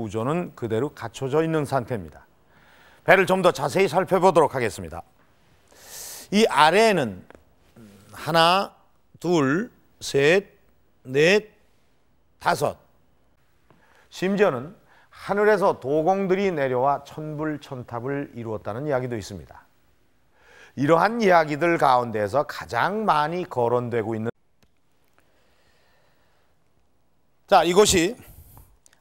구조는 그대로 갖춰져 있는 상태입니다. 배를 좀 더 자세히 살펴보도록 하겠습니다. 이 아래에는 하나, 둘, 셋, 넷, 다섯. 심지어는 하늘에서 도공들이 내려와 천불천탑을 이루었다는 이야기도 있습니다. 이러한 이야기들 가운데서 가장 많이 거론되고 있는 이곳이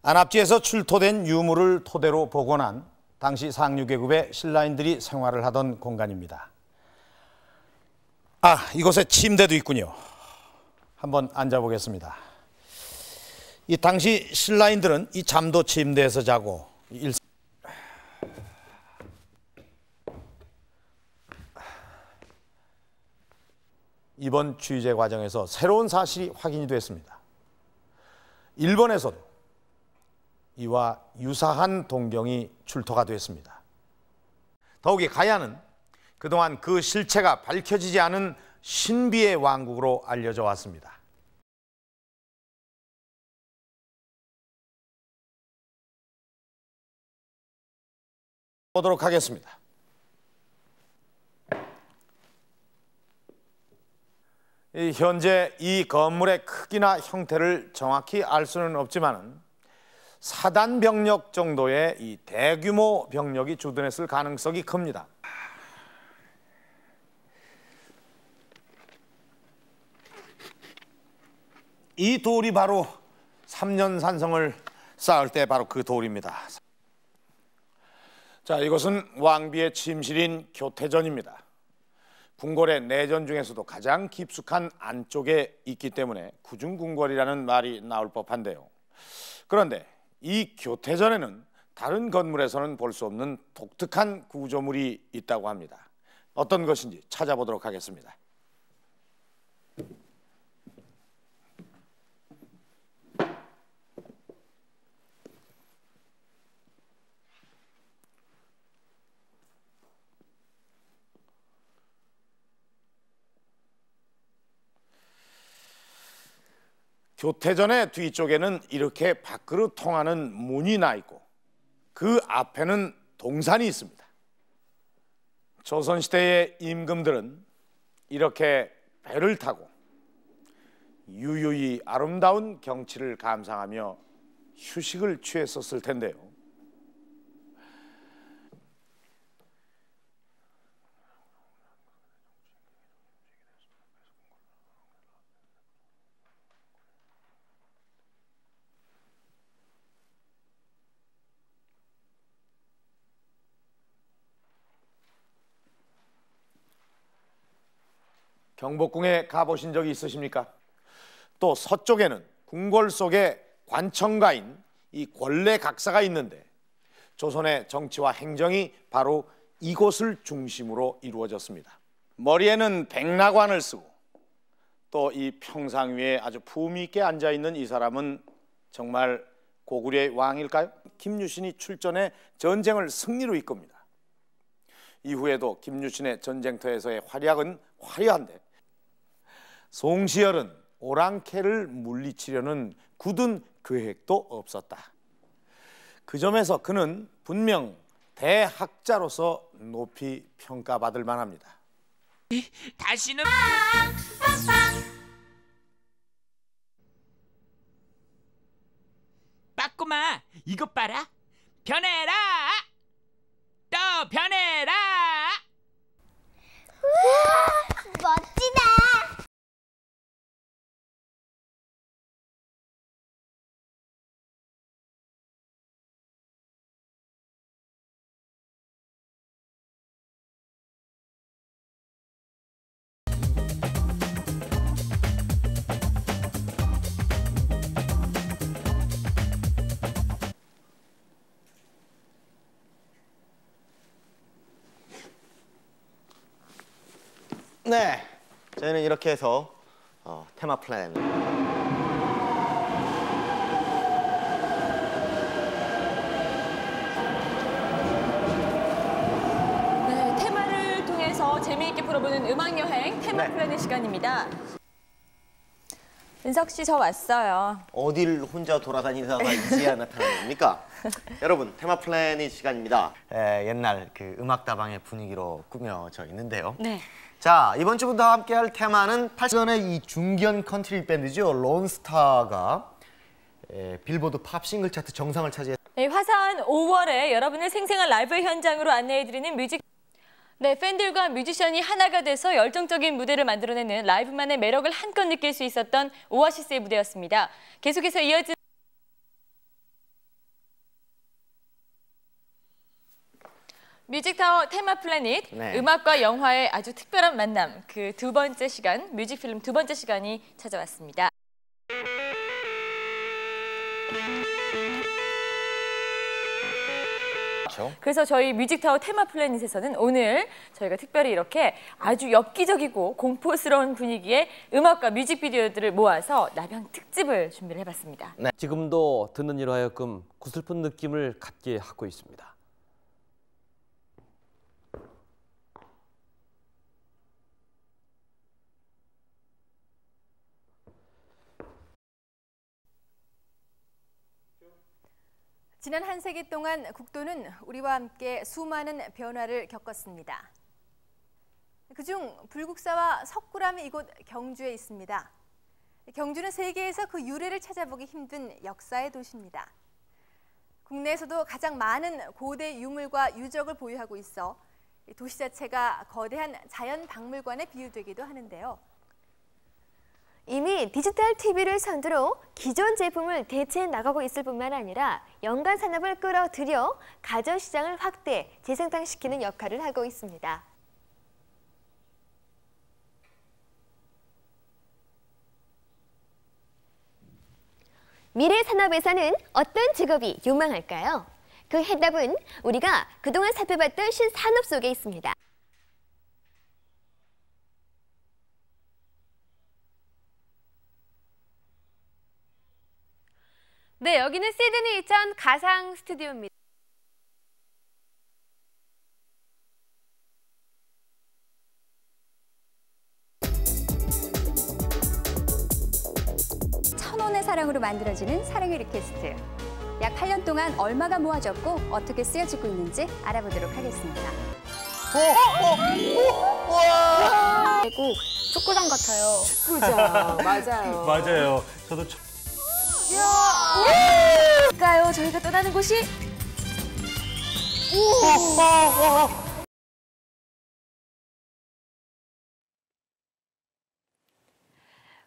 안압지에서 출토된 유물을 토대로 복원한 당시 상류계급의 신라인들이 생활을 하던 공간입니다. 이곳에 침대도 있군요. 한번 앉아보겠습니다. 이 당시 신라인들은 이 잠도 침대에서 자고 이번 취재 과정에서 새로운 사실이 확인이 됐습니다. 일본에서도 이와 유사한 동경이 출토가 됐습니다. 더욱이 가야는 그동안 그 실체가 밝혀지지 않은 신비의 왕국으로 알려져 왔습니다. 보도록 하겠습니다. 현재 이 건물의 크기나 형태를 정확히 알 수는 없지만 사단 병력 정도의 이 대규모 병력이 주둔했을 가능성이 큽니다. 이 돌이 바로 3년 산성을 쌓을 때 바로 그 돌입니다. 이것은 왕비의 침실인 교태전입니다. 궁궐의 내전 중에서도 가장 깊숙한 안쪽에 있기 때문에 구중궁궐이라는 말이 나올 법한데요. 그런데 이 교태전에는 다른 건물에서는 볼 수 없는 독특한 구조물이 있다고 합니다. 어떤 것인지 찾아보도록 하겠습니다. 교태전의 뒤쪽에는 이렇게 밖으로 통하는 문이 나 있고 그 앞에는 동산이 있습니다. 조선시대의 임금들은 이렇게 배를 타고 유유히 아름다운 경치를 감상하며 휴식을 취했었을 텐데요. 경복궁에 가보신 적이 있으십니까? 또 서쪽에는 궁궐 속에 관청가인 이 권례각사가 있는데 조선의 정치와 행정이 바로 이곳을 중심으로 이루어졌습니다. 머리에는 백라관을 쓰고 또 이 평상 위에 아주 품위 있게 앉아있는 이 사람은 정말 고구려의 왕일까요? 김유신이 출전해 전쟁을 승리로 이끕니다. 이후에도 김유신의 전쟁터에서의 활약은 화려한데 송시열은 오랑캐를 물리치려는 굳은 계획도 없었다. 그 점에서 그는 분명 대학자로서 높이 평가받을 만합니다. 다시는 빠꼬마 이것 봐라. 변해라. 또 변해라. 우와, 멋지다. 네, 저희는 이렇게 해서 테마 플랜 테마를 통해서 재미있게 풀어보는 음악여행 테마 플랜의 시간입니다. 은석 씨, 저 왔어요. 어딜 혼자 돌아다니다가 이제야 나타나는 겁니까? 여러분, 테마 플래닛 시간입니다. 옛날 그 음악다방의 분위기로 꾸며져 있는데요. 네. 자, 이번 주부터 함께할 테마는 80년의 이 중견 컨트리 밴드죠. 론스타가 빌보드 팝 싱글 차트 정상을 차지했. 네, 화사한 5월에 여러분을 생생한 라이브 현장으로 안내해드리는 뮤직. 네, 팬들과 뮤지션이 하나가 돼서 열정적인 무대를 만들어내는 라이브만의 매력을 한껏 느낄 수 있었던 오아시스의 무대였습니다. 계속해서 이어진 뮤직타워 테마 플래닛, 네. 음악과 영화의 아주 특별한 만남, 그 두 번째 시간, 뮤직필름 두 번째 시간이 찾아왔습니다. 그래서 저희 뮤직타워 테마 플래닛에서는 오늘 저희가 특별히 이렇게 아주 엽기적이고 공포스러운 분위기의 음악과 뮤직비디오들을 모아서 나병 특집을 준비를 해봤습니다. 네. 지금도 듣는 이로 하여금 구슬픈 느낌을 갖게 하고 있습니다. 지난 한 세기 동안 국도는 우리와 함께 수많은 변화를 겪었습니다. 그중 불국사와 석굴암이 이곳 경주에 있습니다. 경주는 세계에서 그 유래를 찾아보기 힘든 역사의 도시입니다. 국내에서도 가장 많은 고대 유물과 유적을 보유하고 있어 도시 자체가 거대한 자연 박물관에 비유되기도 하는데요. 이미 디지털 TV를 선두로 기존 제품을 대체해 나가고 있을 뿐만 아니라 연간 산업을 끌어들여 가전시장을 확대, 재생산시키는 역할을 하고 있습니다. 미래 산업에서는 어떤 직업이 유망할까요? 그 해답은 우리가 그동안 살펴봤던 신산업 속에 있습니다. 네, 여기는 시드니 이천 가상 스튜디오입니다. 천원의 사랑으로 만들어지는 사랑의 리퀘스트. 약 8년 동안 얼마가 모아졌고 어떻게 쓰여지고 있는지 알아보도록 하겠습니다. 그리고 축구장 같아요. 축구장, 맞아요. 맞아요. 저도 가요. 저희가 떠나는 곳이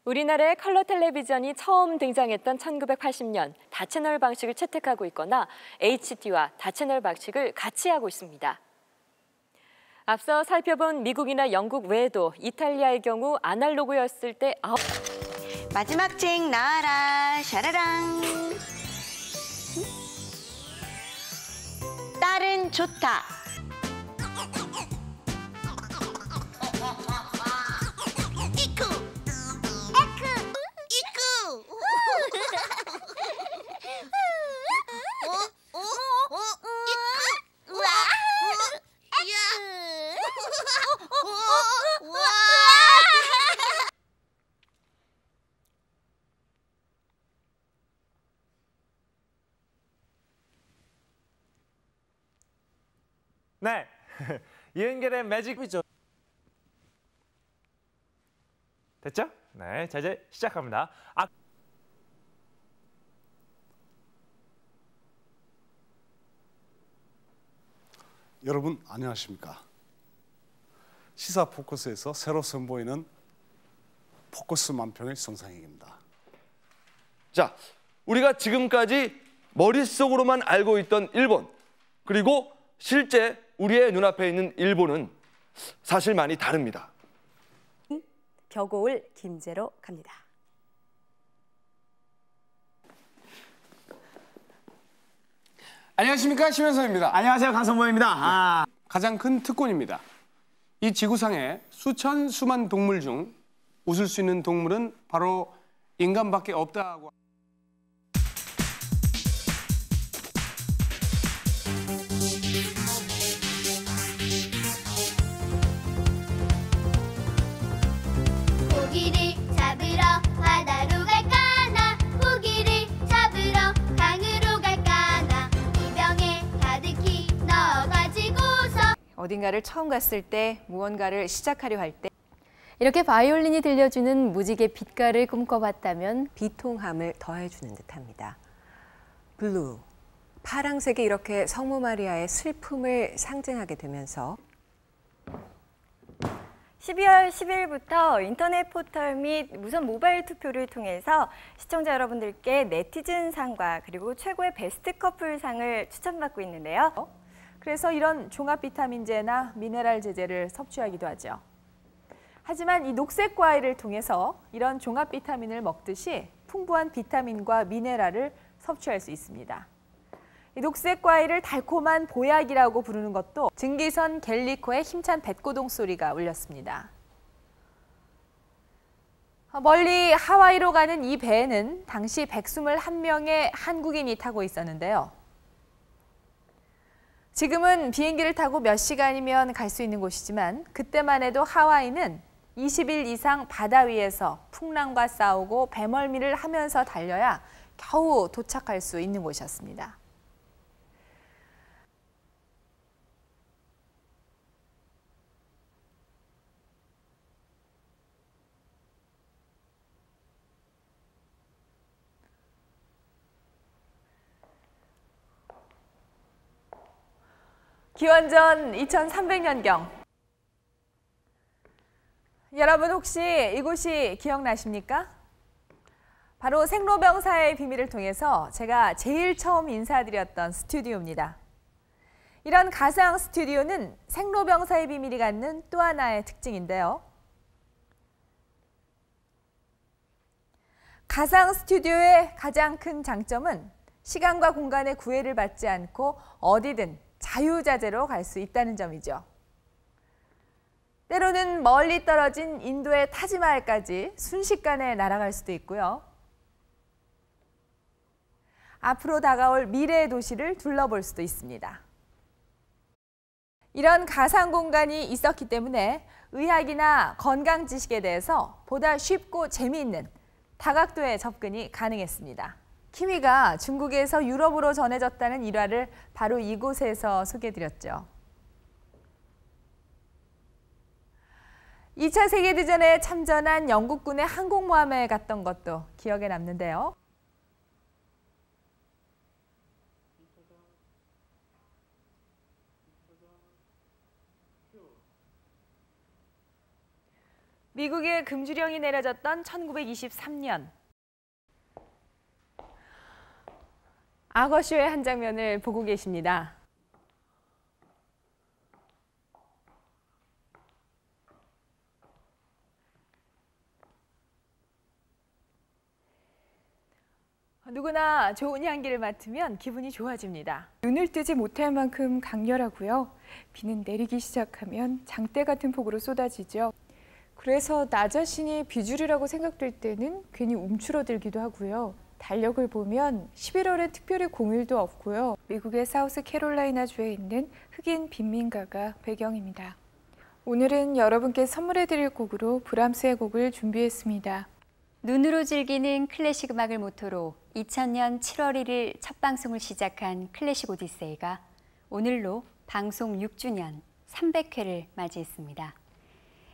우리나라의 컬러 텔레비전이 처음 등장했던 1980년 다채널 방식을 채택하고 있거나 HD와 다채널 방식을 같이 하고 있습니다. 앞서 살펴본 미국이나 영국 외에도 이탈리아의 경우 아날로그였을 때 마지막 책 나와라, 샤라랑. 딸은 좋다. 네. 이은결의 매직 비전. 됐죠? 네. 자, 이제 시작합니다. 여러분 안녕하십니까? 시사 포커스에서 새로 선보이는 포커스 만평의 성상익입니다. 자, 우리가 지금까지 머릿속으로만 알고 있던 일본, 그리고 실제 우리의 눈앞에 있는 일본은 사실 많이 다릅니다. 격오울 김제로 갑니다. 안녕하십니까, 심현선입니다. 안녕하세요, 강성모입니다. 가장 큰 특권입니다. 이 지구상에 수천 수만 동물 중 웃을 수 있는 동물은 바로 인간밖에 없다고. 고기를 잡으러 바다로 가. 어딘가를 처음 갔을 때, 무언가를 시작하려 할 때 이렇게 바이올린이 들려주는 무지개 빛깔을 꿈꿔봤다면 비통함을 더해주는 듯합니다. 블루, 파랑색이 이렇게 성모 마리아의 슬픔을 상징하게 되면서 12월 10일부터 인터넷 포털 및 무선 모바일 투표를 통해서 시청자 여러분들께 네티즌상과 그리고 최고의 베스트 커플상을 추천받고 있는데요. 그래서 이런 종합 비타민제나 미네랄 제제를 섭취하기도 하죠. 하지만 이 녹색 과일을 통해서 이런 종합 비타민을 먹듯이 풍부한 비타민과 미네랄을 섭취할 수 있습니다. 이 녹색 과일을 달콤한 보약이라고 부르는 것도 증기선 갤리코의 힘찬 뱃고동 소리가 울렸습니다. 멀리 하와이로 가는 이 배에는 당시 121명의 한국인이 타고 있었는데요. 지금은 비행기를 타고 몇 시간이면 갈 수 있는 곳이지만 그때만 해도 하와이는 20일 이상 바다 위에서 풍랑과 싸우고 배멀미를 하면서 달려야 겨우 도착할 수 있는 곳이었습니다. 기원전 2300년경. 여러분 혹시 이곳이 기억나십니까? 바로 생로병사의 비밀을 통해서 제가 제일 처음 인사드렸던 스튜디오입니다. 이런 가상 스튜디오는 생로병사의 비밀이 갖는 또 하나의 특징인데요. 가상 스튜디오의 가장 큰 장점은 시간과 공간의 구애를 받지 않고 어디든 자유자재로 갈 수 있다는 점이죠. 때로는 멀리 떨어진 인도의 타지마할까지 순식간에 날아갈 수도 있고요. 앞으로 다가올 미래의 도시를 둘러볼 수도 있습니다. 이런 가상 공간이 있었기 때문에 의학이나 건강 지식에 대해서 보다 쉽고 재미있는 다각도의 접근이 가능했습니다. 키위가 중국에서 유럽으로 전해졌다는 일화를 바로 이곳에서 소개해드렸죠. 2차 세계대전에 참전한 영국군의 항공모함에 갔던 것도 기억에 남는데요. 미국에 금주령이 내려졌던 1923년. 악어쇼의 한 장면을 보고 계십니다. 누구나 좋은 향기를 맡으면 기분이 좋아집니다. 눈을 뜨지 못할 만큼 강렬하고요. 비는 내리기 시작하면 장대 같은 폭우로 쏟아지죠. 그래서 나 자신이 비주류라고 생각될 때는 괜히 움츠러들기도 하고요. 달력을 보면 11월엔 특별히 공휴일도 없고요. 미국의 사우스 캐롤라이나주에 있는 흑인 빈민가가 배경입니다. 오늘은 여러분께 선물해드릴 곡으로 브람스의 곡을 준비했습니다. 눈으로 즐기는 클래식 음악을 모토로 2000년 7월 1일 첫 방송을 시작한 클래식 오디세이가 오늘로 방송 6주년 300회를 맞이했습니다.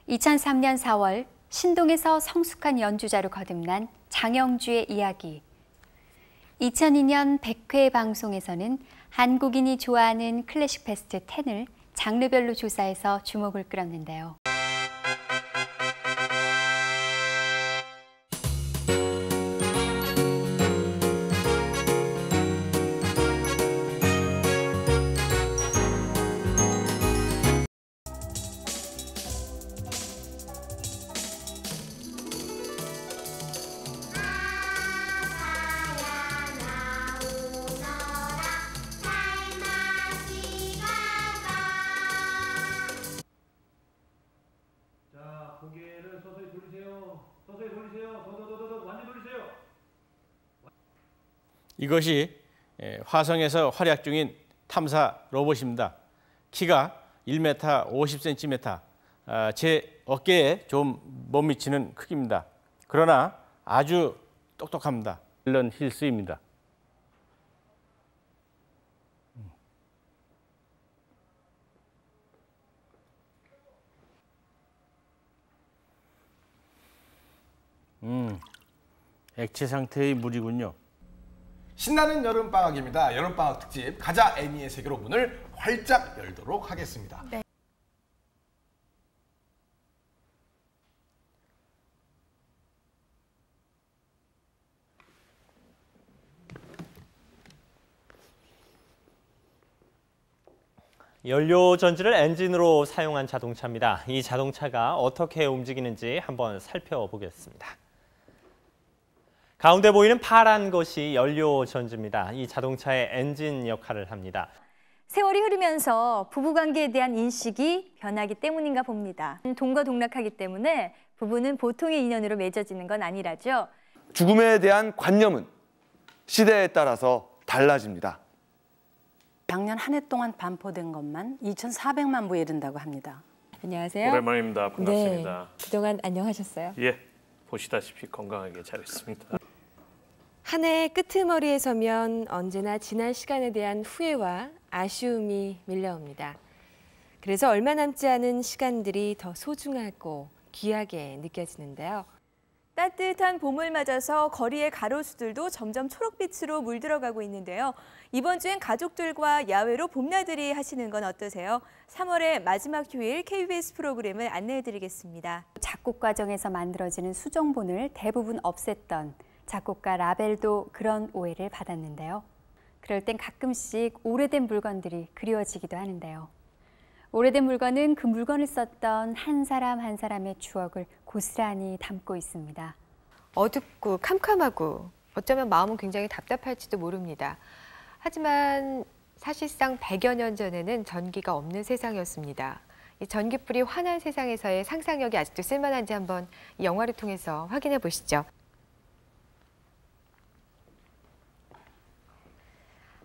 2003년 4월 신동에서 성숙한 연주자로 거듭난 장영주의 이야기. 2002년 100회 방송에서는 한국인이 좋아하는 클래식 베스트 10을 장르별로 조사해서 주목을 끌었는데요. 이것이 화성에서 활약 중인 탐사 로봇입니다. 키가 1m 50cm, 제 어깨에 좀 못 미치는 크기입니다. 그러나 아주 똑똑합니다. 앨런 힐스입니다. 액체 상태의 물이군요. 신나는 여름방학입니다. 여름방학 특집 가자 애니의 세계로 문을 활짝 열도록 하겠습니다. 네. 연료 전지를 엔진으로 사용한 자동차입니다. 이 자동차가 어떻게 움직이는지 한번 살펴보겠습니다. 가운데 보이는 파란 것이 연료 전지입니다. 이 자동차의 엔진 역할을 합니다. 세월이 흐르면서 부부관계에 대한 인식이 변하기 때문인가 봅니다. 동거동락하기 때문에 부부는 보통의 인연으로 맺어지는 건 아니라죠. 죽음에 대한 관념은 시대에 따라서 달라집니다. 작년 한 해 동안 반포된 것만 2,400만 부에 이른다고 합니다. 안녕하세요. 오랜만입니다. 반갑습니다. 네, 그동안 안녕하셨어요? 예, 보시다시피 건강하게 잘 있습니다. 한 해의 끄트머리에 서면 언제나 지난 시간에 대한 후회와 아쉬움이 밀려옵니다. 그래서 얼마 남지 않은 시간들이 더 소중하고 귀하게 느껴지는데요. 따뜻한 봄을 맞아서 거리의 가로수들도 점점 초록빛으로 물들어가고 있는데요. 이번 주엔 가족들과 야외로 봄나들이 하시는 건 어떠세요? 3월의 마지막 휴일 KBS 프로그램을 안내해드리겠습니다. 작곡 과정에서 만들어지는 수정본을 대부분 없앴던 작곡가 라벨도 그런 오해를 받았는데요. 그럴 땐 가끔씩 오래된 물건들이 그리워지기도 하는데요. 오래된 물건은 그 물건을 썼던 한 사람 한 사람의 추억을 고스란히 담고 있습니다. 어둡고 캄캄하고 어쩌면 마음은 굉장히 답답할지도 모릅니다. 하지만 사실상 100여 년 전에는 전기가 없는 세상이었습니다. 이 전기불이 환한 세상에서의 상상력이 아직도 쓸만한지 한번 이 영화를 통해서 확인해 보시죠.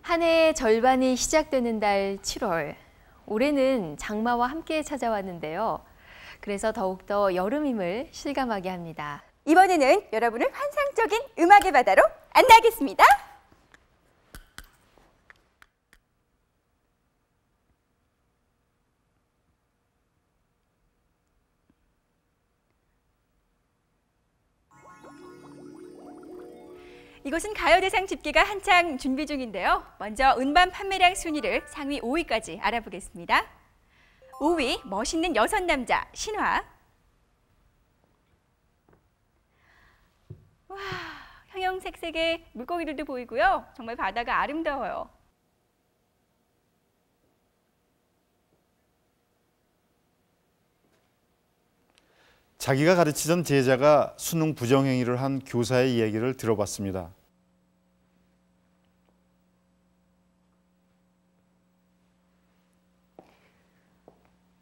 한 해의 절반이 시작되는 달 7월. 올해는 장마와 함께 찾아왔는데요. 그래서 더욱더 여름임을 실감하게 합니다. 이번에는 여러분을 환상적인 음악의 바다로 안내하겠습니다. 이곳은 가요대상 집계가 한창 준비 중인데요. 먼저 음반 판매량 순위를 상위 5위까지 알아보겠습니다. 5위, 멋있는 여섯 남자, 신화. 와, 형형색색의 물고기들도 보이고요. 정말 바다가 아름다워요. 자기가 가르치던 제자가 수능 부정행위를 한 교사의 이야기를 들어봤습니다.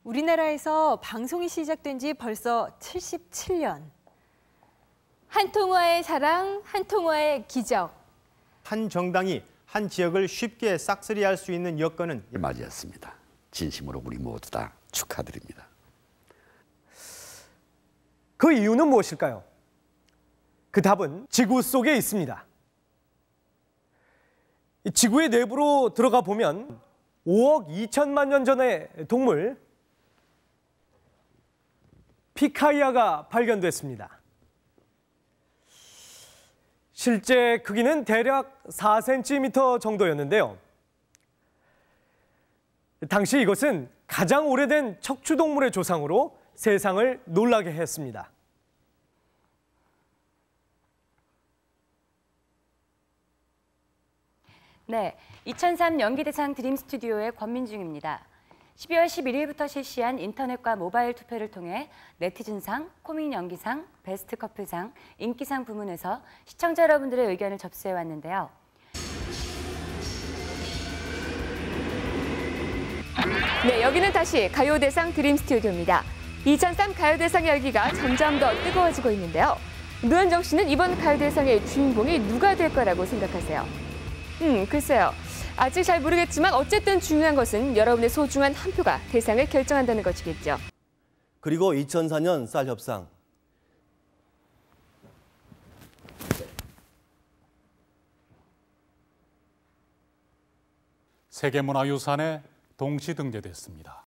우리나라에서 방송이 시작된 지 벌써 77년. 한 통화의 사랑, 한 통화의 기적. 한 정당이 한 지역을 쉽게 싹쓸이할 수 있는 여건은 맞이했습니다. 진심으로 우리 모두 다 축하드립니다. 그 이유는 무엇일까요? 그 답은 지구 속에 있습니다. 지구의 내부로 들어가 보면 5억 2천만 년 전의 동물 피카이아가 발견됐습니다. 실제 크기는 대략 4cm 정도였는데요. 당시 이것은 가장 오래된 척추동물의 조상으로 세상을 놀라게 했습니다. 네, 2003 연기대상 드림스튜디오의 권민중입니다. 12월 11일부터 실시한 인터넷과 모바일 투표를 통해 네티즌상, 코믹 연기상, 베스트 커플상, 인기상 부문에서 시청자 여러분들의 의견을 접수해왔는데요. 네, 여기는 다시 가요대상 드림스튜디오입니다. 2003 가요대상 열기가 점점 더 뜨거워지고 있는데요. 노현정 씨는 이번 가요대상의 주인공이 누가 될 거라고 생각하세요? 글쎄요. 아직 잘 모르겠지만 어쨌든 중요한 것은 여러분의 소중한 한 표가 대상을 결정한다는 것이겠죠. 그리고 2004년 쌀 협상. 세계문화유산에 동시 등재됐습니다.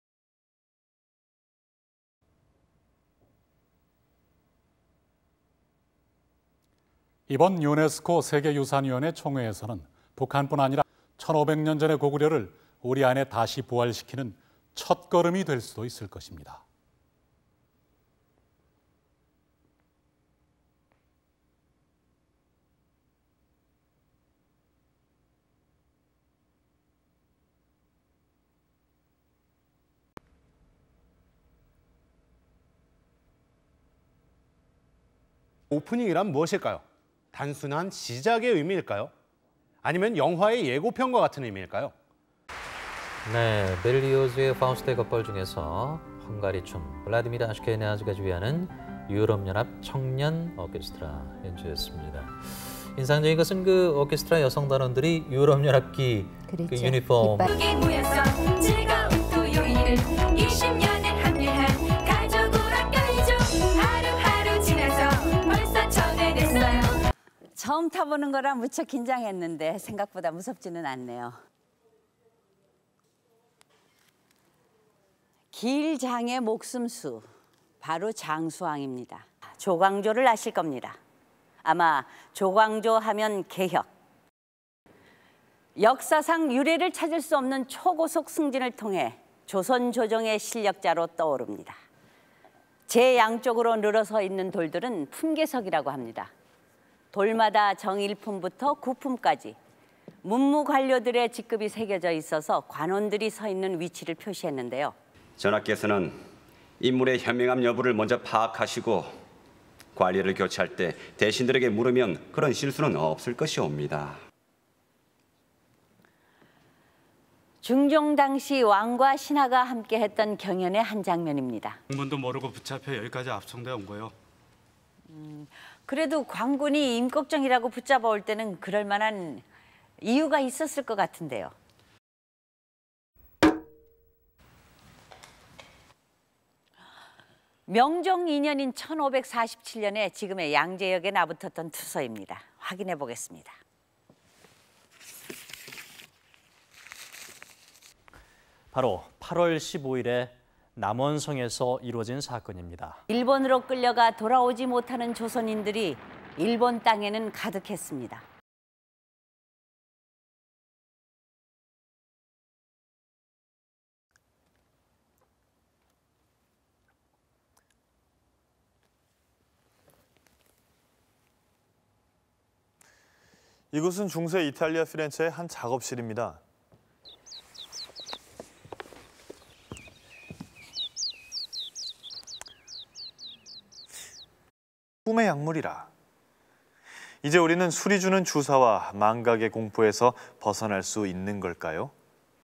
이번 유네스코 세계유산위원회 총회에서는 북한뿐 아니라 1500년 전의 고구려를 우리 안에 다시 부활시키는 첫걸음이 될 수도 있을 것입니다. 오프닝이란 무엇일까요? 단순한 시작의 의미일까요? 아니면 영화의 예고편과 같은 의미일까요? 네, 베를리오즈의 파우스트의 겉벌 중에서 헝가리춤 블라디미르 아슈케나즈가 지휘하는 유럽연합 청년 오케스트라 연주였습니다. 인상적인 것은 그 오케스트라 여성 단원들이 유럽연합기 그 유니폼 모여서 즐거운 토요일을 20년을 함께한 가족으로 껴이죠. 하루하루 지나서 벌써 전해냈어요. 처음 타보는 거라 무척 긴장했는데 생각보다 무섭지는 않네요. 길장의 목숨수, 바로 장수왕입니다. 조광조를 아실 겁니다. 아마 조광조 하면 개혁. 역사상 유례를 찾을 수 없는 초고속 승진을 통해 조선 조정의 실력자로 떠오릅니다. 제 양쪽으로 늘어서 있는 돌들은 품계석이라고 합니다. 돌마다 정일품부터 구품까지 문무관료들의 직급이 새겨져 있어서 관원들이 서 있는 위치를 표시했는데요. 전하께서는 인물의 현명함 여부를 먼저 파악하시고 관리를 교체할 때 대신들에게 물으면 그런 실수는 없을 것이옵니다. 중종 당시 왕과 신하가 함께했던 경연의 한 장면입니다. 광문도 모르고 붙잡혀 여기까지 압송되어 온 거요. 그래도 광군이 임꺽정이라고 붙잡아 올 때는 그럴 만한 이유가 있었을 것 같은데요. 명종 2년인 1547년에 지금의 양재역에 나붙었던 투서입니다. 확인해 보겠습니다. 바로 8월 15일에 남원성에서 이루어진 사건입니다. 일본으로 끌려가 돌아오지 못하는 조선인들이 일본 땅에는 가득했습니다. 이곳은 중세 이탈리아 피렌체의 한 작업실입니다. 꿈의 약물이라. 이제 우리는 술이 주는 주사와 망각의 공포에서 벗어날 수 있는 걸까요?